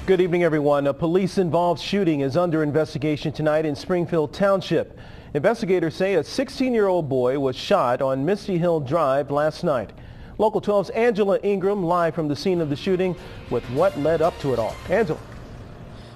Good evening, everyone. A police-involved shooting is under investigation tonight in Springfield Township. Investigators say a 16-year-old boy was shot on Misty Hill Drive last night. Local 12's Angela Ingram live from the scene of the shooting with what led up to it all. Angela.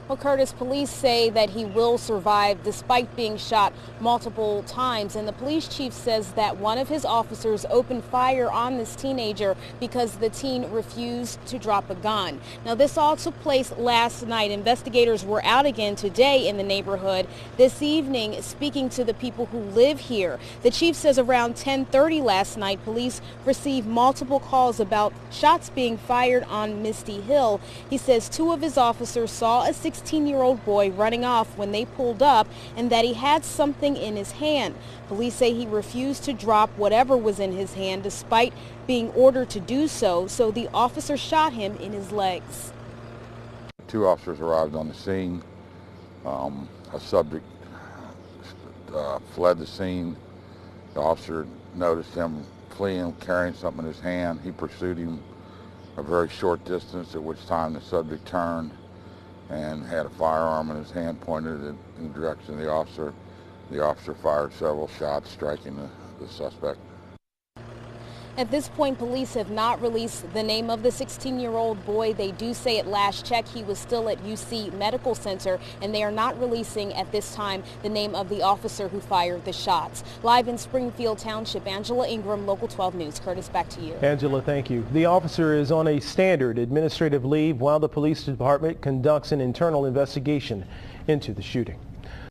Well, Curtis, police say that he will survive despite being shot multiple times. And the police chief says that one of his officers opened fire on this teenager because the teen refused to drop a gun. Now, this all took place last night. Investigators were out again today in the neighborhood this evening speaking to the people who live here. The chief says around 10:30 last night, police received multiple calls about shots being fired on Misty Hill. He says two of his officers saw a 16-year-old boy running off when they pulled up and that he had something in his hand. Police say he refused to drop whatever was in his hand despite being ordered to do so, so the officer shot him in his legs. Two officers arrived on the scene. A subject fled the scene. The officer noticed him fleeing, carrying something in his hand. He pursued him a very short distance, at which time the subject turned and had a firearm in his hand pointed in the direction of the officer. The officer fired several shots, striking the suspect. At this point, police have not released the name of the 16-year-old boy. They do say at last check he was still at UC Medical Center, and they are not releasing at this time the name of the officer who fired the shots. Live in Springfield Township, Angela Ingram, Local 12 News. Curtis, back to you. Angela, thank you. The officer is on a standard administrative leave while the police department conducts an internal investigation into the shooting.